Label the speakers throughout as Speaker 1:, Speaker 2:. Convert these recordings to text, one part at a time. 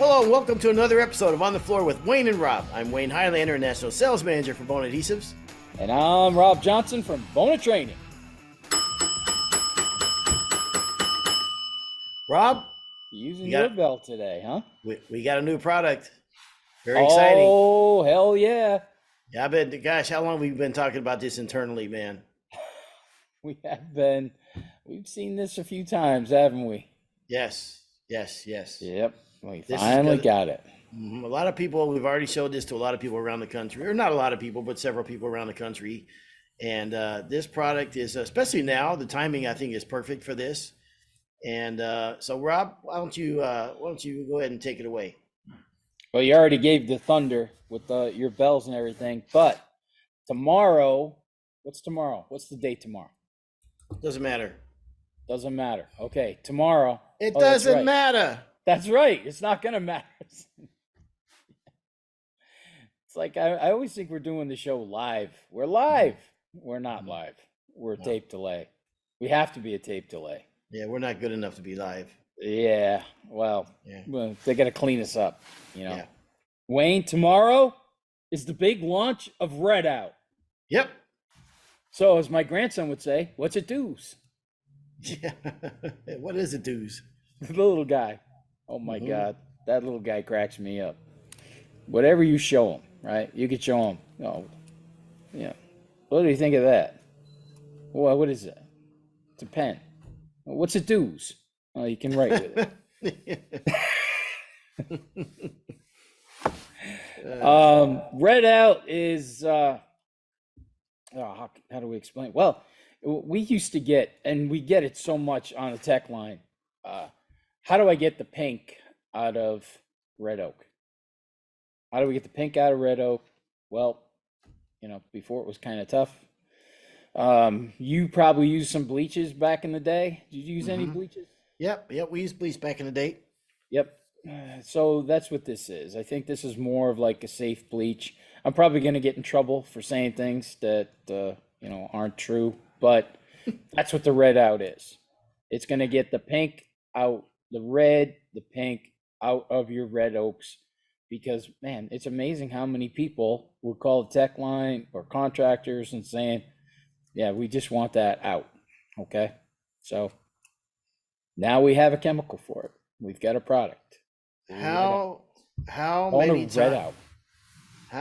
Speaker 1: Hello and welcome to another episode of On the Floor with Wayne and Rob. I'm Wayne Highlander, National Sales Manager for Bona Adhesives.
Speaker 2: And I'm Rob Johnson from Bona Training.
Speaker 1: Rob?
Speaker 2: Using your bell today, huh?
Speaker 1: We got a new product. Very exciting.
Speaker 2: Oh, hell yeah.
Speaker 1: Yeah, gosh, how long have we been talking about this internally, man?
Speaker 2: We have been. We've seen this a few times, haven't we?
Speaker 1: Yes.
Speaker 2: Yep. We finally got it.
Speaker 1: A lot of people, we've already showed this to a lot of people around the country, or not a lot of people, but several people around the country. And this product is, especially now, the timing I think is perfect for this. And so, Rob, why don't you go ahead and take it away?
Speaker 2: Well, you already gave the thunder with your bells and everything, but tomorrow, what's tomorrow? What's the date tomorrow?
Speaker 1: Doesn't matter.
Speaker 2: Doesn't matter. Okay, tomorrow.
Speaker 1: It doesn't matter.
Speaker 2: That's right. It's not going to matter. It's like I always think we're doing the show live. We're live. We're not live. We're a tape delay. We have to be a tape delay.
Speaker 1: Yeah, we're not good enough to be live.
Speaker 2: Yeah. Well, they got to clean us up, you know.
Speaker 1: Yeah.
Speaker 2: Wayne, tomorrow is the big launch of Red Out.
Speaker 1: Yep.
Speaker 2: So, as my grandson would say, what's it do's?
Speaker 1: Yeah. What is it do's?
Speaker 2: The little guy. Oh my God, that little guy cracks me up. Whatever you show him, right? You could show him. Oh, yeah. What do you think of that? Well, what is that? It's a pen. What's it do's? Oh, you can write with it. Red Out is how do we explain? Well, we used to get, and we get it so much on the tech line. How do I get the pink out of red oak? How do we get the pink out of red oak? Well, you know, before it was kind of tough. You probably used some bleaches back in the day. Did you use any bleaches?
Speaker 1: Yep. We used bleach back in the day.
Speaker 2: Yep. So that's what this is. I think this is more of like a safe bleach. I'm probably going to get in trouble for saying things that, aren't true, but that's what the Red Out is. It's going to get the pink out, the red, the pink out of your red oaks, because, man, it's amazing how many people would call the tech line or contractors and saying, yeah, we just want that out. Okay. So now we have a chemical for it. We've got a product.
Speaker 1: How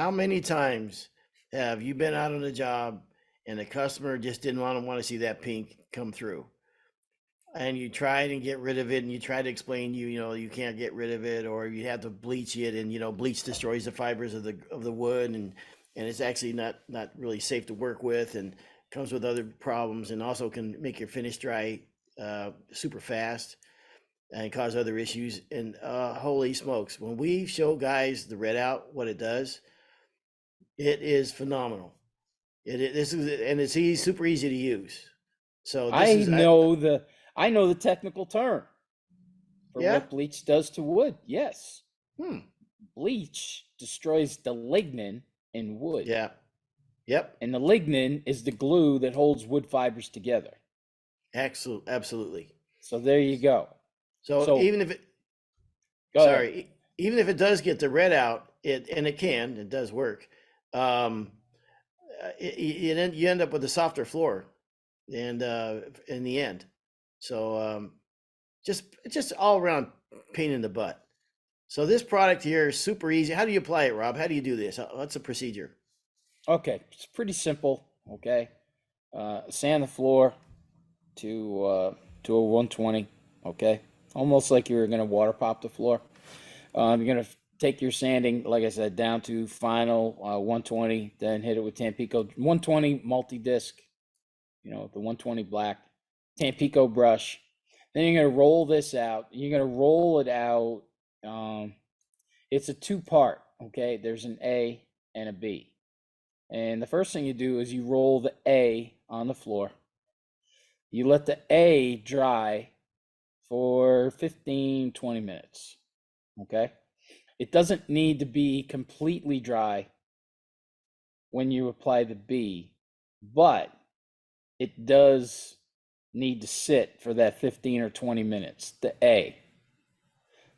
Speaker 1: many times have you been out on a job and the customer just didn't want to see that pink come through? And you tried and get rid of it, and you tried to explain you can't get rid of it, or you have to bleach it, and bleach destroys the fibers of the wood, and it's actually not really safe to work with, and comes with other problems, and also can make your finish dry super fast and cause other issues. And holy smokes, when we show guys the Red Out, what it does, it is phenomenal. It's super easy to use. So
Speaker 2: I know the technical term for what bleach does to wood. Yes. Bleach destroys the lignin in wood.
Speaker 1: Yeah. Yep.
Speaker 2: And the lignin is the glue that holds wood fibers together.
Speaker 1: Absolutely.
Speaker 2: So there you go.
Speaker 1: So even if it does get the Red Out, it does work. You end up with a softer floor, and in the end, so it's just all around pain in the butt. So this product here is super easy. How do you apply it, Rob? How do you do this? What's the procedure?
Speaker 2: Okay, it's pretty simple. Okay, sand the floor to a 120. Okay, almost like you're gonna water pop the floor. You're gonna take your sanding, like I said, down to final 120, then hit it with Tampico 120 multi-disc, the 120 black Tampico brush. Then you're gonna roll this out. You're gonna roll it out. It's a two-part. Okay, there's an A and a B. And the first thing you do is you roll the A on the floor. You let the A dry for 15-20 minutes. Okay. It doesn't need to be completely dry when you apply the B, but it does need to sit for that 15 or 20 minutes, the A.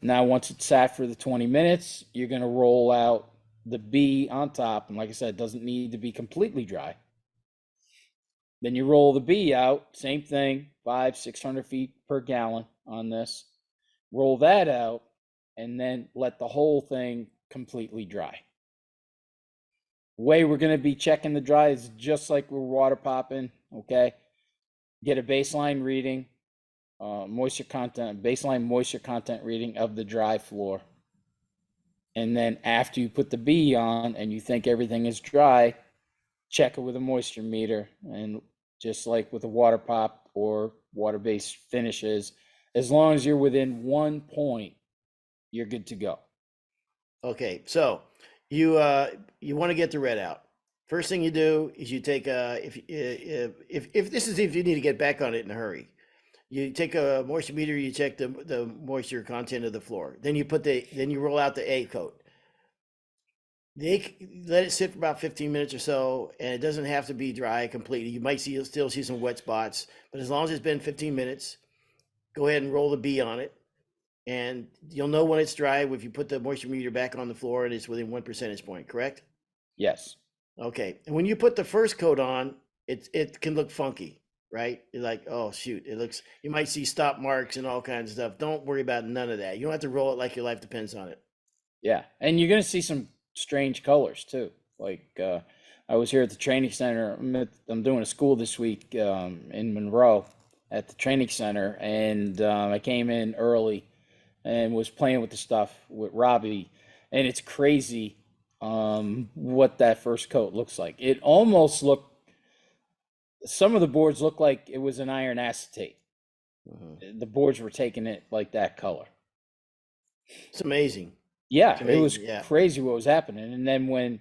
Speaker 2: Now, once it's sat for the 20 minutes, you're going to roll out the B on top. And like I said, it doesn't need to be completely dry. Then you roll the B out, same thing, 600 feet per gallon on this. Roll that out, and then let the whole thing completely dry. The way we're going to be checking the dry is just like we're water popping, okay? Get a baseline reading, baseline moisture content reading of the dry floor. And then after you put the B on and you think everything is dry, check it with a moisture meter. And just like with a water pop or water-based finishes, as long as you're within 1 point, you're good to go.
Speaker 1: Okay, so you want to get the red out. First thing you do is you take if this is if you need to get back on it in a hurry, you take a moisture meter, you check the moisture content of the floor. Then you roll out the A coat. Let it sit for about 15 minutes or so, and it doesn't have to be dry completely. You might still see some wet spots, but as long as it's been 15 minutes, go ahead and roll the B on it. And you'll know when it's dry if you put the moisture meter back on the floor and it's within 1 percentage point, correct?
Speaker 2: Yes.
Speaker 1: Okay. And when you put the first coat on, it can look funky, right? You're like, oh shoot, you might see stop marks and all kinds of stuff. Don't worry about none of that. You don't have to roll it like your life depends on it.
Speaker 2: Yeah. And you're going to see some strange colors too. Like I was here at the training center. I'm doing a school this week in Monroe at the training center, and I came in early and was playing with the stuff with Robbie, and it's crazy what that first coat looks like. It almost some of the boards look like it was an iron acetate. The boards were taking it like that color.
Speaker 1: It's amazing.
Speaker 2: Yeah,
Speaker 1: It's amazing.
Speaker 2: it was
Speaker 1: Yeah.
Speaker 2: crazy what was happening. And then when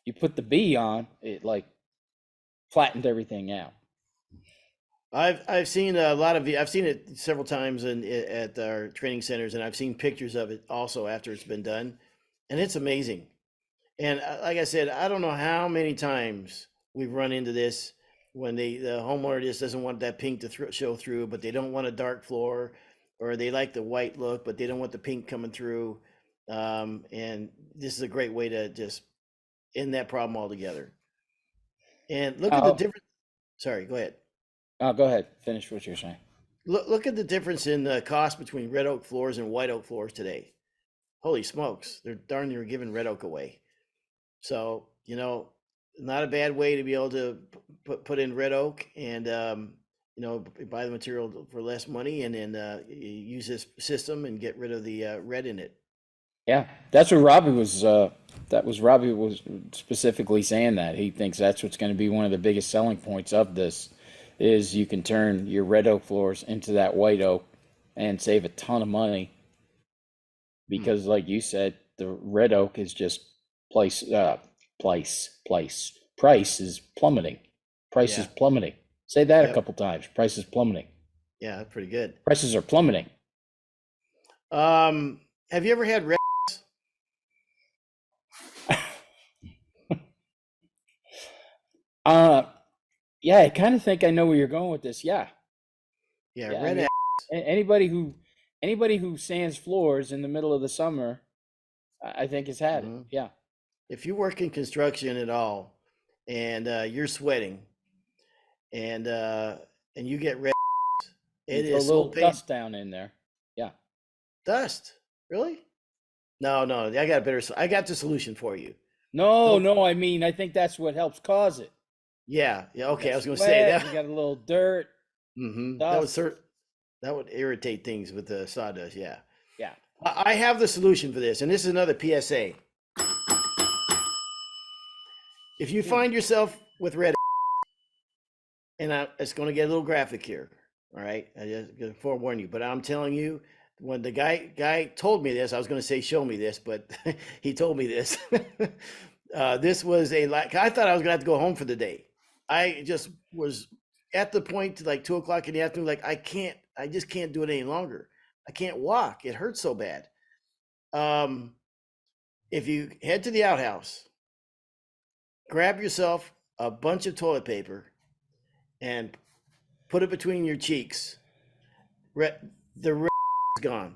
Speaker 2: you put the B on, it like flattened everything out.
Speaker 1: I've seen I've seen it several times at our training centers, and I've seen pictures of it also after it's been done, and it's amazing. And like I said, I don't know how many times we've run into this when the homeowner just doesn't want that pink to show through, but they don't want a dark floor, or they like the white look, but they don't want the pink coming through. And this is a great way to just end that problem altogether. And look at the
Speaker 2: Oh,
Speaker 1: difference. Sorry, go ahead.
Speaker 2: go ahead. Finish what you're saying.
Speaker 1: Look at the difference in the cost between red oak floors and white oak floors today. Holy smokes, they're darn near giving red oak away. So, not a bad way to be able to put in red oak and, buy the material for less money and then use this system and get rid of the red in it.
Speaker 2: Yeah, that's what Robbie was. That was Robbie was specifically saying that he thinks that's what's going to be one of the biggest selling points of this, is you can turn your red oak floors into that white oak and save a ton of money because, like you said, the red oak is just price is plummeting. Price is
Speaker 1: Yeah.
Speaker 2: plummeting. Say that a
Speaker 1: Yep.
Speaker 2: couple times. Price is plummeting.
Speaker 1: Yeah, that's pretty good.
Speaker 2: Prices are plummeting.
Speaker 1: Have you ever had red?
Speaker 2: Uh, yeah, I kind of think I know where you're going with this. Yeah,
Speaker 1: Yeah,
Speaker 2: yeah. I
Speaker 1: red.
Speaker 2: mean, anybody who sands floors in the middle of the summer, I think has had it.
Speaker 1: Mhm.
Speaker 2: Yeah.
Speaker 1: If you work in construction at all and you're sweating and you get red,
Speaker 2: You
Speaker 1: it
Speaker 2: throw a
Speaker 1: is so
Speaker 2: little
Speaker 1: pain.
Speaker 2: dust down in there. Yeah.
Speaker 1: Dust? Really? No, no. I got the solution for you.
Speaker 2: No,
Speaker 1: Don't.
Speaker 2: no, I mean, I think that's what helps cause it.
Speaker 1: Yeah, yeah.
Speaker 2: You
Speaker 1: Okay,
Speaker 2: got
Speaker 1: I was going to say
Speaker 2: sweat,
Speaker 1: that.
Speaker 2: you got a little dirt,
Speaker 1: That
Speaker 2: dust.
Speaker 1: that would irritate things with the sawdust. Yeah.
Speaker 2: Yeah.
Speaker 1: I have the solution for this, and this is another PSA. If you
Speaker 2: Hmm.
Speaker 1: find yourself with red, and it's going to get a little graphic here, all right? I just going to forewarn you, but I'm telling you, when the guy told me this, I was going to say show me this, but he told me this. This was I thought I was going to have to go home for the day. I just was at the point like 2 o'clock in the afternoon, like I just can't do it any longer. I can't walk. It hurts so bad. If you head to the outhouse, grab yourself a bunch of toilet paper and put it between your cheeks. The red is gone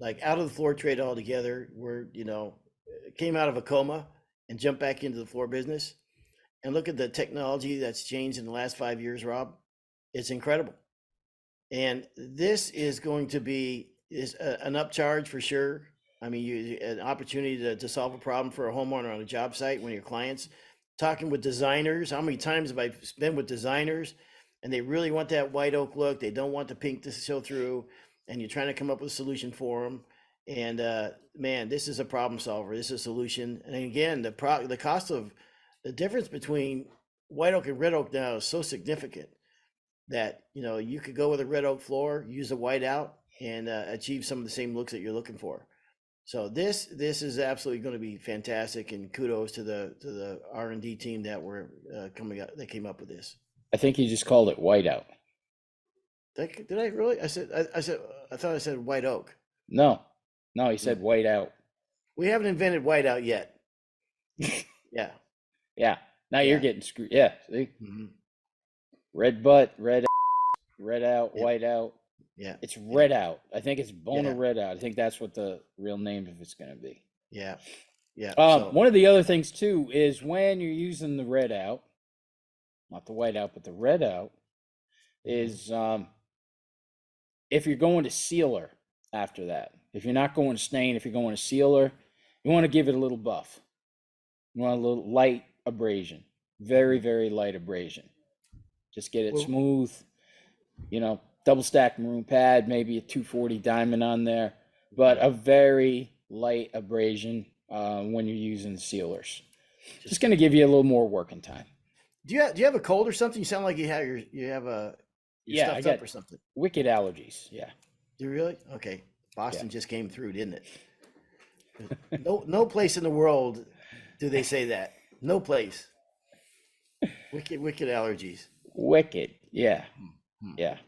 Speaker 1: like out of the floor trade altogether. We're, came out of a coma and jumped back into the floor business. And look at the technology that's changed in the last 5 years, Rob. It's incredible. And this is going to be an upcharge for sure. I mean, an opportunity to solve a problem for a homeowner on a job site when your clients talking with designers. How many times have I been with designers and they really want that white oak look? They don't want the pink to show through, and you're trying to come up with a solution for them. And man, this is a problem solver. This is a solution. And again, the cost of the difference between white oak and red oak now is so significant that you could go with a red oak floor, use a white out, and achieve some of the same looks that you're looking for. So this is absolutely going to be fantastic, and kudos to the R&D team that were coming up that came up with this.
Speaker 2: I think you just called it whiteout.
Speaker 1: Did I really? I thought I said white oak.
Speaker 2: No, he said whiteout.
Speaker 1: We haven't invented white out yet. Yeah.
Speaker 2: Yeah. Now you're getting screwed. Yeah. See?
Speaker 1: Mm-hmm.
Speaker 2: Red butt, red out,
Speaker 1: Yep.
Speaker 2: white out.
Speaker 1: Yeah.
Speaker 2: It's red out. I think it's Bona
Speaker 1: Yeah.
Speaker 2: Red Out. I think that's what the real name of it's going to be.
Speaker 1: Yeah. Yeah.
Speaker 2: One of the other things too is when you're using the red out, not the white out, but the red out, is if you're going to sealer after that. If you're not going to stain, if you're going to sealer, you want to give it a little buff. You want a little light abrasion, very, very light abrasion. Just get it smooth, double stack maroon pad, maybe a 240 diamond on there, but a very light abrasion when you're using sealers. Just going to give you a little more working time.
Speaker 1: Do you have a cold or something? You sound like you have
Speaker 2: I got
Speaker 1: up or something.
Speaker 2: Wicked allergies. Yeah.
Speaker 1: Do you really? Okay. Boston just came through, didn't it? No place in the world do they say that. No place. Wicked allergies.
Speaker 2: Wicked. Yeah. Yeah.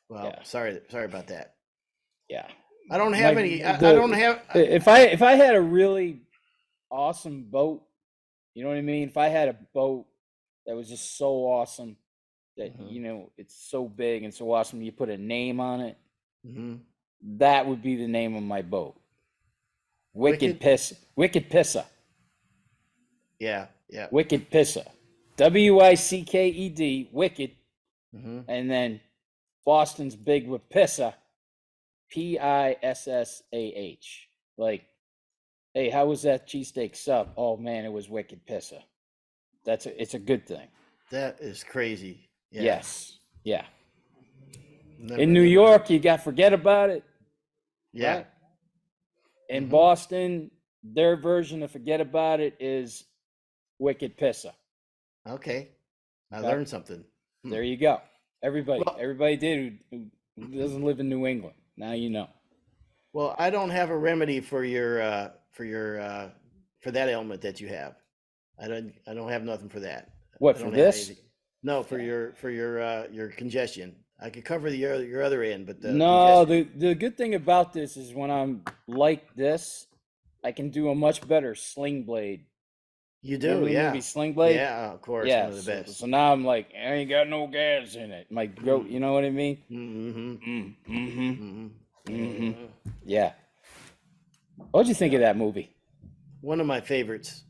Speaker 1: Well, sorry about that.
Speaker 2: Yeah.
Speaker 1: I don't have any. I don't have.
Speaker 2: If I had a really awesome boat, you know what I mean? If I had a boat that was just so awesome that it's so big and so awesome, you put a name on it.
Speaker 1: Mm-hmm.
Speaker 2: That would be the name of my boat. Wicked Pissa.
Speaker 1: Yeah.
Speaker 2: Wicked Pissa. Wicked, Wicked.
Speaker 1: Mm-hmm.
Speaker 2: And then Boston's big with Pissa. Pissaah. Like, hey, how was that cheesesteak sub? Oh man, it was Wicked Pissa. It's a good thing.
Speaker 1: That is crazy. Yeah.
Speaker 2: Yes. Yeah. In New York, you got Forget About It.
Speaker 1: Yeah.
Speaker 2: Right? In Boston, their version of Forget About It is Wicked Pissa.
Speaker 1: Okay. I learned something.
Speaker 2: There you go. Everybody did who doesn't live in New England. Now you know.
Speaker 1: Well, I don't have a remedy for that ailment that you have. I don't have nothing for that.
Speaker 2: What, for this?
Speaker 1: No, for your congestion. I could cover your other end, but
Speaker 2: the good thing about this is when I'm like this, I can do a much better sling blade.
Speaker 1: You do, yeah.
Speaker 2: Movie Sling Blade?
Speaker 1: Yeah, of course.
Speaker 2: Yeah,
Speaker 1: one of the best.
Speaker 2: So now I'm like, I ain't got no gas in it. My throat, you know what I mean? Yeah. What'd you think of that movie?
Speaker 1: One of my favorites.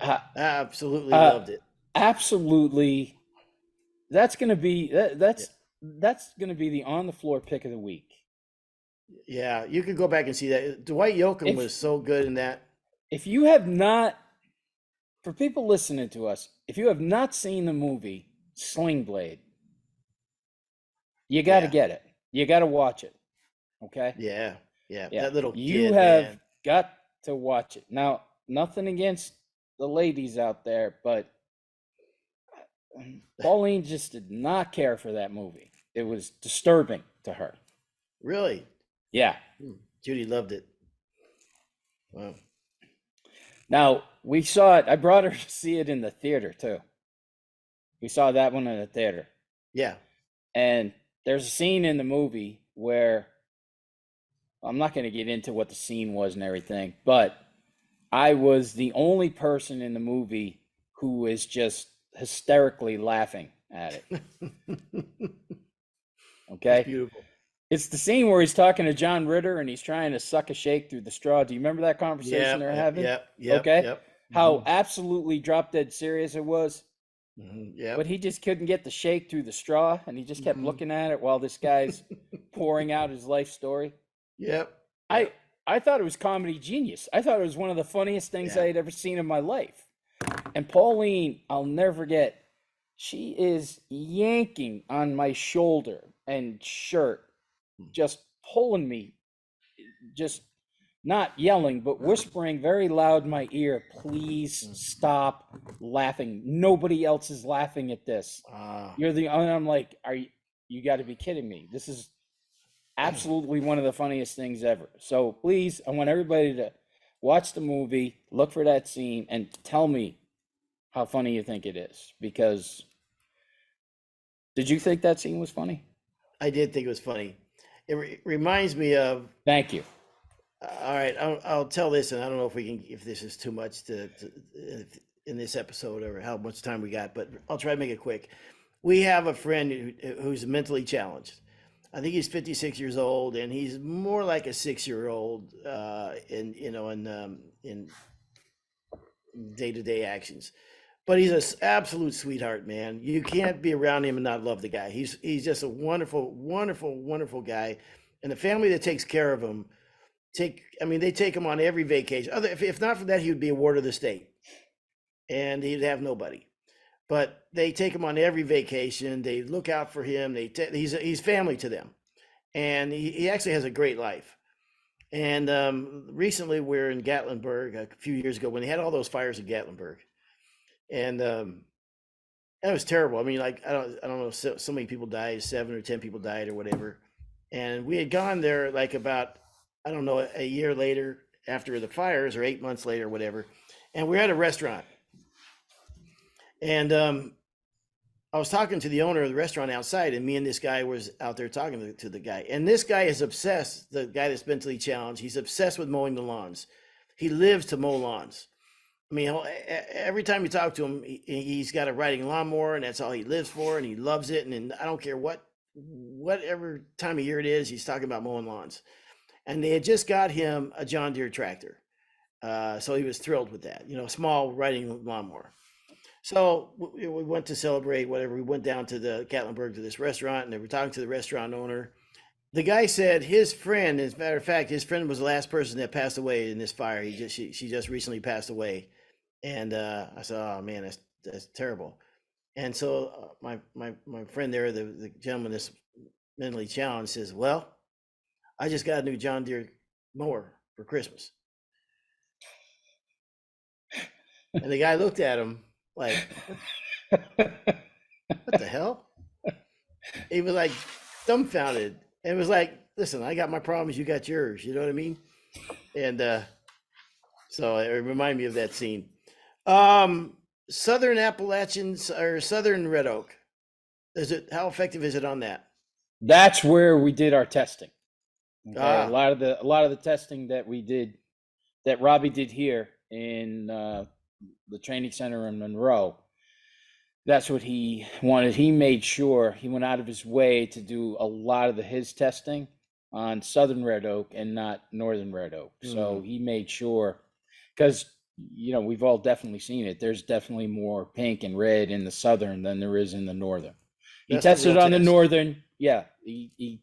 Speaker 1: I absolutely loved it.
Speaker 2: Absolutely. That's gonna be that's gonna be the on the floor pick of the week.
Speaker 1: Yeah, you could go back and see that. Dwight Yoakam was so good in that.
Speaker 2: If you have not, for people listening to us, if you have not seen the movie Sling Blade, you got to get it. You got to watch it. Okay?
Speaker 1: Yeah. That little kid,
Speaker 2: you have got to watch it. Now, nothing against the ladies out there, but Pauline just did not care for that movie. It was disturbing to her.
Speaker 1: Really?
Speaker 2: Yeah.
Speaker 1: Judy loved it. Wow.
Speaker 2: Now, we saw it. I brought her to see it in the theater, too. We saw that one in the theater.
Speaker 1: Yeah.
Speaker 2: And there's a scene in the movie where I'm not going to get into what the scene was and everything, but I was the only person in the movie who is just hysterically laughing at it. Okay?
Speaker 1: It's beautiful.
Speaker 2: It's the scene where he's talking to John Ritter and he's trying to suck a shake through the straw. Do you remember that conversation
Speaker 1: Yep,
Speaker 2: they're having?
Speaker 1: yep,
Speaker 2: Okay.
Speaker 1: yep.
Speaker 2: How absolutely drop dead serious it was, but
Speaker 1: Yep.
Speaker 2: he just couldn't get the shake through the straw and he just kept
Speaker 1: Hmm.
Speaker 2: looking at it while this guy's pouring out his life story.
Speaker 1: Yep,
Speaker 2: I
Speaker 1: yep,
Speaker 2: I thought it was comedy genius. I thought it was one of the funniest things I
Speaker 1: yeah.
Speaker 2: had ever seen in my life. And Pauline, I'll never forget, she is yanking on my shoulder and shirt, just pulling me, just not yelling, but whispering very loud in my ear, please stop laughing. Nobody else is laughing at this.
Speaker 1: Ah,
Speaker 2: You're the, and I'm like, you got to be kidding me. This is absolutely one of the funniest things ever. So please, I want everybody to watch the movie, look for that scene, and tell me how funny you think it is. Because did you think that scene was funny?
Speaker 1: I did think it was funny. It reminds me of.
Speaker 2: Thank you.
Speaker 1: All right, I'll tell this, and I don't know if we can, if this is too much in this episode or how much time we got, but I'll try to make it quick. We have a friend who's mentally challenged. I think he's 56 years old, and he's more like a 6-year old in day to day actions. But he's an absolute sweetheart, man. You can't be around him and not love the guy. He's just a wonderful, wonderful, wonderful guy, and the family that takes care of him they take him on every vacation. If not for that, he would be a ward of the state, and he'd have nobody. But they take him on every vacation. They look out for him. He's family to them, and he actually has a great life. And recently, we're in Gatlinburg a few years ago when they had all those fires in Gatlinburg, and that was terrible. I mean, like I don't know, so many people died, 7 or 10 people died or whatever. And we had gone there like about, I don't know, a year later after the fires or 8 months later, or whatever. And we're at a restaurant, and I was talking to the owner of the restaurant outside, and me and this guy was out there talking to the guy. And this guy is obsessed. The guy that's mentally challenged, he's obsessed with mowing the lawns. He lives to mow lawns. I mean, every time you talk to him, he's got a riding lawnmower, and that's all he lives for, and he loves it. And I don't care whatever time of year it is, he's talking about mowing lawns. And they had just got him a John Deere tractor, so he was thrilled with that. A small riding lawnmower. So we went to celebrate whatever. We went down to the Gatlinburg to this restaurant, and they were talking to the restaurant owner. The guy said his friend, as a matter of fact, his friend was the last person that passed away in this fire. She just recently passed away. And I said, "Oh man, that's terrible." And so my friend there, the gentleman that's mentally challenged, says, "Well, I just got a new John Deere mower for Christmas." And the guy looked at him like, "What the hell?" He was like dumbfounded, and was like, "Listen, I got my problems, you got yours." You know what I mean? And so it reminded me of that scene. Southern Appalachians or Southern Red Oak. How effective is it on that?
Speaker 2: That's where we did our testing. Okay, a
Speaker 1: Ah,
Speaker 2: lot of the testing that we did, that Robbie did here in the training center in Monroe. That's what he wanted. He made sure he went out of his way to do a lot of his testing on Southern Red Oak and not Northern Red Oak. So he made sure, because we've all definitely seen it. There's definitely more pink and red in the Southern than there is in the Northern. He
Speaker 1: that's the
Speaker 2: tested
Speaker 1: real
Speaker 2: on the
Speaker 1: test.
Speaker 2: Northern. Yeah, he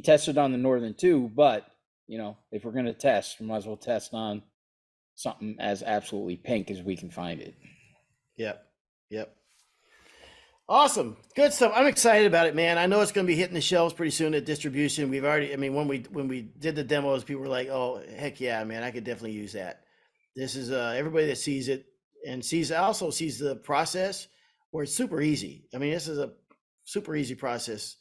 Speaker 2: tested on the Northern too. But if we're gonna test, we might as well test on something as absolutely pink as we can find it.
Speaker 1: Yep, yep. Awesome, good stuff. I'm excited about it, man. I know it's going to be hitting the shelves pretty soon at distribution. We've already, I mean, when we did the demos, people were like, "Oh, heck yeah, man, I could definitely use that." This is everybody that sees it and also sees the process where it's super easy. I mean, this is a super easy process,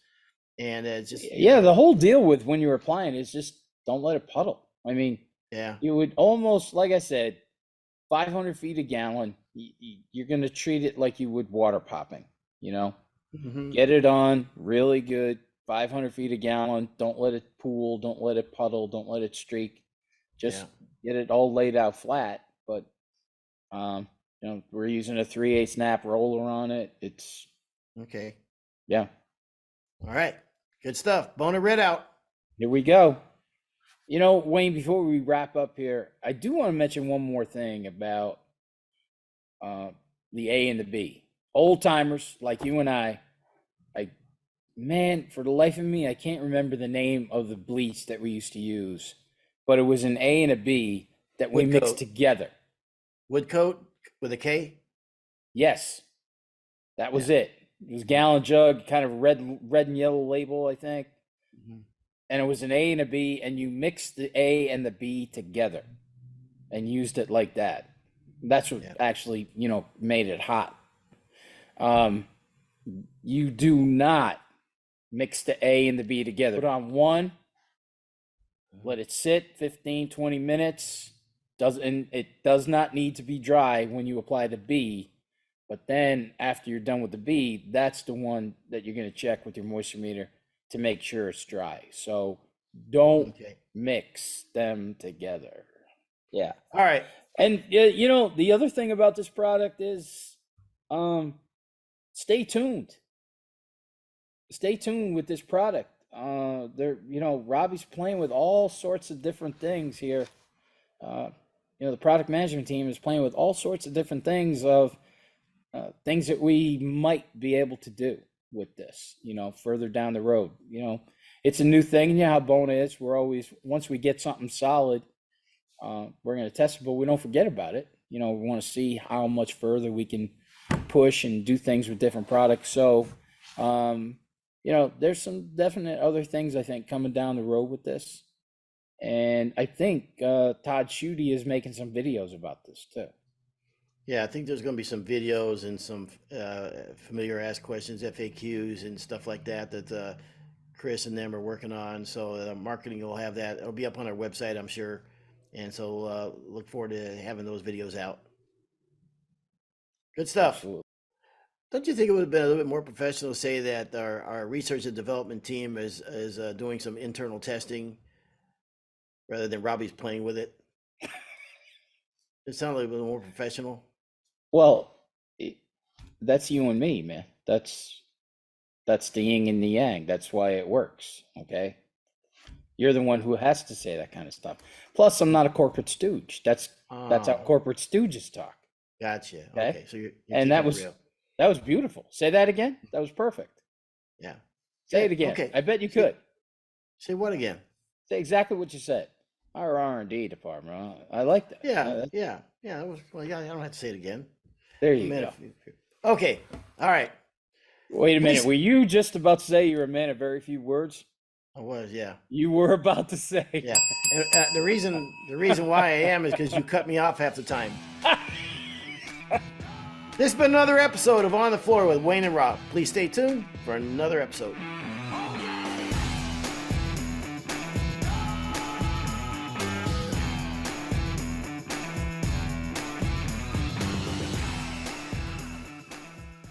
Speaker 1: and it's just
Speaker 2: Yeah, the whole deal with when you're applying is just don't let it puddle. I mean,
Speaker 1: yeah,
Speaker 2: you would almost, like I said, 500 feet a gallon. You're going to treat it like you would water popping.
Speaker 1: hmm
Speaker 2: Get it on really good. 500 feet a gallon. Don't let it pool. Don't let it puddle. Don't let it streak.
Speaker 1: yeah,
Speaker 2: Just get it all laid out flat. But we're using a 3/8 snap roller on it. It's
Speaker 1: okay,
Speaker 2: yeah.
Speaker 1: all right, Good stuff. Bona Red Out.
Speaker 2: Here we go. You know, Wayne, before we wrap up here, I do want to mention one more thing about uh, the A and the B. Old timers like you and I, man, for the life of me, I can't remember the name of the bleach that we used to use, but it was an A and a B that we mixed
Speaker 1: Woodcoat.
Speaker 2: together.
Speaker 1: Woodcoat with a K.
Speaker 2: Yes, that was
Speaker 1: Yeah.
Speaker 2: it. It was gallon jug, kind of red and yellow label, I think.
Speaker 1: Mhm.
Speaker 2: And it was an A and a B, and you mixed the A and the B together and used it like that. That's what
Speaker 1: Yeah.
Speaker 2: actually, made it hot. Um, you do not mix the A and the B together. Put on one, let it sit 15, 20 minutes. It does not need to be dry when you apply the B. But then after you're done with the B, that's the one that you're going to check with your moisture meter to make sure it's dry. So don't
Speaker 1: Okay.
Speaker 2: mix them together. Yeah.
Speaker 1: All right.
Speaker 2: And the other thing about this product is stay tuned. Stay tuned with this product. Robbie's playing with all sorts of different things here. The product management team is playing with all sorts of different things of things that we might be able to do with this, further down the road. It's a new thing. You know how Bona is. We're always, once we get something solid, we're going to test it, but we don't forget about it. We want to see how much further we can push and do things with different products. So, there's some definite other things I think coming down the road with this. And I think Todd Schutte is making some videos about this too.
Speaker 1: Yeah, I think there's going to be some videos and some familiar ask questions, FAQs, and stuff like that that Chris and them are working on. So marketing will have that. It'll be up on our website, I'm sure. And so look forward to having those videos out. Good stuff.
Speaker 2: Absolutely.
Speaker 1: Don't you think it would have been a little bit more professional to say that our research and development team is doing some internal testing rather than Robbie's playing with it? It sounded like a little more professional.
Speaker 2: Well, that's you and me, man. That's the yin and the yang. That's why it works. Okay. You're the one who has to say that kind of stuff. Plus, I'm not a corporate stooge. That's how
Speaker 1: Oh,
Speaker 2: corporate stooges talk.
Speaker 1: gotcha.
Speaker 2: Okay.
Speaker 1: Okay, so you're
Speaker 2: And
Speaker 1: keeping it real.
Speaker 2: that was beautiful. Say that again. That was perfect.
Speaker 1: Yeah.
Speaker 2: Say it
Speaker 1: Good.
Speaker 2: again.
Speaker 1: Okay.
Speaker 2: I bet you could.
Speaker 1: Say what again?
Speaker 2: Say exactly what you said. Our R&D department. I like that.
Speaker 1: Yeah. That was, well, yeah, I don't have to say it again.
Speaker 2: There
Speaker 1: A
Speaker 2: you
Speaker 1: man
Speaker 2: go.
Speaker 1: of- Okay. All right.
Speaker 2: Wait a minute.
Speaker 1: Please-
Speaker 2: Were you just about to say you're a man of very few words?
Speaker 1: I was, yeah.
Speaker 2: You were about to say.
Speaker 1: Yeah. And the reason why I am is because you cut me off half the time. This has been another episode of On the Floor with Wayne and Rob. Please stay tuned for another episode.